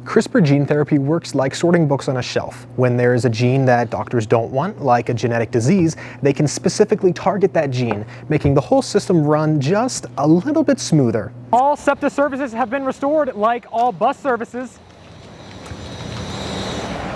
CRISPR gene therapy works like sorting books on a shelf. When there is a gene that doctors don't want, like a genetic disease, they can specifically target that gene, making the whole system run just a little bit smoother. All SEPTA services have been restored, like all bus services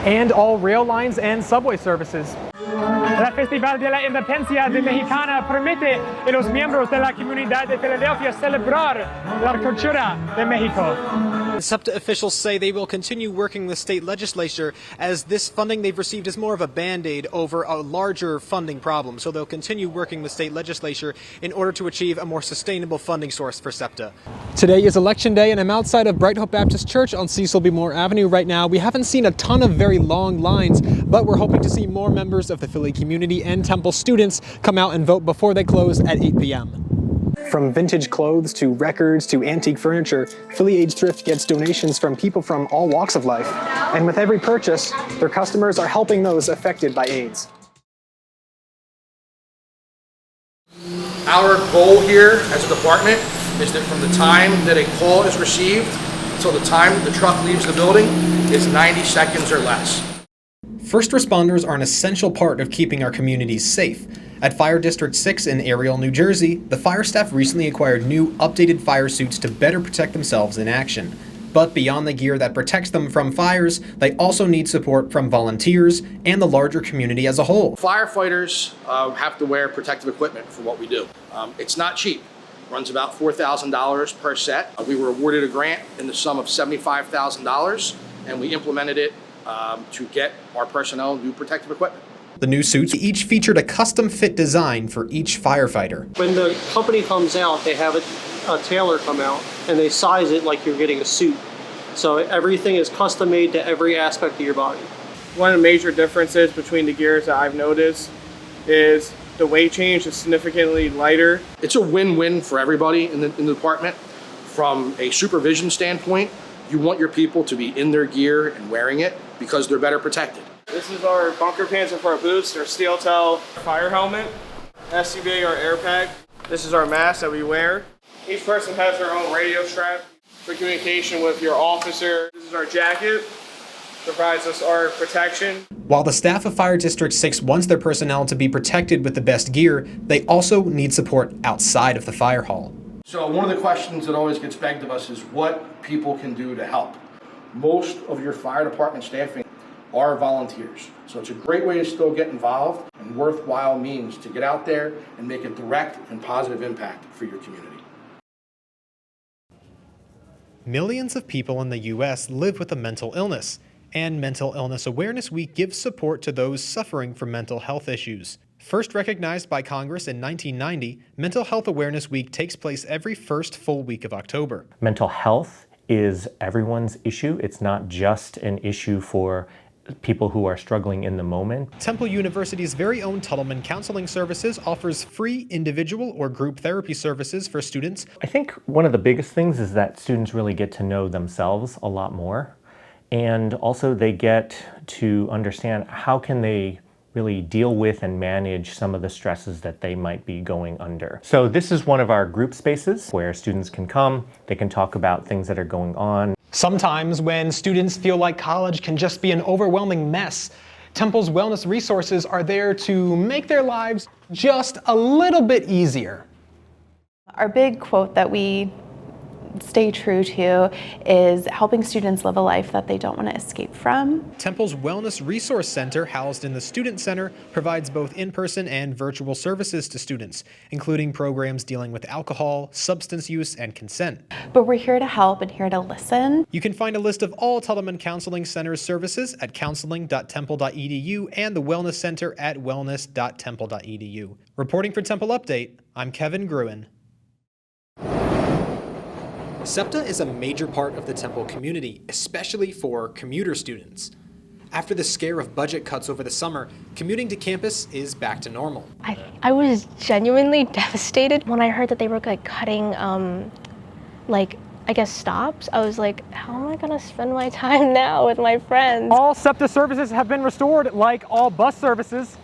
and all rail lines and subway services. El Festival de la Independencia de Mexicana permite a los miembros de la comunidad de Filadelfia celebrar la cultura de México. SEPTA officials say they will continue working with state legislature as this funding they've received is more of a band-aid over a larger funding problem. So they'll continue working with state legislature in order to achieve a more sustainable funding source for SEPTA. Today is Election Day, and I'm outside of Bright Hope Baptist Church on Cecil B. Moore Avenue right now. We haven't seen a ton of very long lines, but we're hoping to see more members of the Philly community and Temple students come out and vote before they close at 8 p.m. From vintage clothes to records to antique furniture, Philly Age Thrift gets donations from people from all walks of life. And with every purchase, their customers are helping those affected by AIDS. Our goal here as a department is that from the time that a call is received until the time the truck leaves the building is 90 seconds or less. First responders are an essential part of keeping our communities safe. At Fire District 6 in Ariel, New Jersey, the fire staff recently acquired new, updated fire suits to better protect themselves in action. But beyond the gear that protects them from fires, they also need support from volunteers and the larger community as a whole. Firefighters have to wear protective equipment for what we do. It's not cheap. It runs about $4,000 per set. We were awarded a grant in the sum of $75,000, and we implemented it to get our personnel new protective equipment. The new suits each featured a custom-fit design for each firefighter. When the company comes out, they have a tailor come out, and they size it like you're getting a suit. So everything is custom made to every aspect of your body. One of the major differences between the gears that I've noticed is the weight change is significantly lighter. It's a win-win for everybody in the department. From a supervision standpoint, you want your people to be in their gear and wearing it because they're better protected. This is our bunker pants and for our boots, our steel toe fire helmet, SUV, our air pack. This is our mask that we wear. Each person has their own radio strap for communication with your officer. This is our jacket, provides us our protection. While the staff of Fire District 6 wants their personnel to be protected with the best gear, they also need support outside of the fire hall. So one of the questions that always gets begged of us is what people can do to help. Most of your fire department staffing are volunteers. So it's a great way to still get involved and worthwhile means to get out there and make a direct and positive impact for your community. Millions of people in the U.S. live with a mental illness, and Mental Illness Awareness Week gives support to those suffering from mental health issues. First recognized by Congress in 1990, Mental Health Awareness Week takes place every first full week of October. Mental health is everyone's issue. It's not just an issue for people who are struggling in the moment. Temple University's very own Tuttleman Counseling Services offers free individual or group therapy services for students. I think one of the biggest things is that students really get to know themselves a lot more. And also they get to understand how can they really deal with and manage some of the stresses that they might be going under. So this is one of our group spaces where students can come, they can talk about things that are going on. Sometimes when students feel like college can just be an overwhelming mess, Temple's wellness resources are there to make their lives just a little bit easier. Our big quote that we stay true to is helping students live a life that they don't want to escape from. Temple's Wellness Resource Center, housed in the Student Center, provides both in-person and virtual services to students, including programs dealing with alcohol, substance use, and consent. But we're here to help and here to listen. You can find a list of all Tuttleman Counseling Center's services at counseling.temple.edu and the Wellness Center at wellness.temple.edu. Reporting for Temple Update, I'm Kevin Gruen. SEPTA is a major part of the Temple community, especially for commuter students. After the scare of budget cuts over the summer, commuting to campus is back to normal. I was genuinely devastated when I heard that they were cutting, stops. I was like, how am I gonna spend my time now with my friends? All SEPTA services have been restored, like all bus services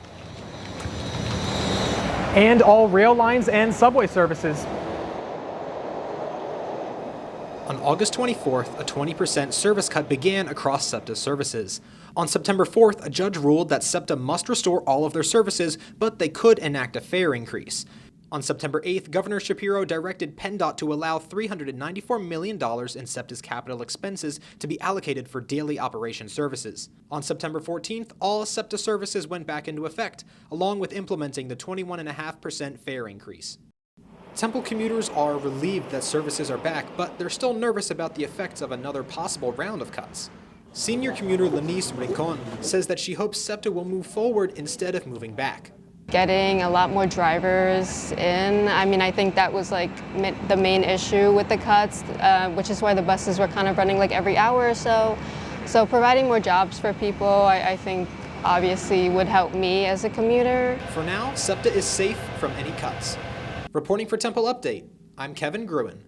and all rail lines and subway services. On August 24th, a 20% service cut began across SEPTA services. On September 4th, a judge ruled that SEPTA must restore all of their services, but they could enact a fare increase. On September 8th, Governor Shapiro directed PennDOT to allow $394 million in SEPTA's capital expenses to be allocated for daily operation services. On September 14th, all SEPTA services went back into effect, along with implementing the 21.5% fare increase. Temple commuters are relieved that services are back, but they're still nervous about the effects of another possible round of cuts. Senior commuter Lenice Rincon says that she hopes SEPTA will move forward instead of moving back. Getting a lot more drivers in. I mean, I think that was like the main issue with the cuts, which is why the buses were kind of running like every hour or so. So providing more jobs for people, I think obviously would help me as a commuter. For now, SEPTA is safe from any cuts. Reporting for Temple Update, I'm Kevin Gruen.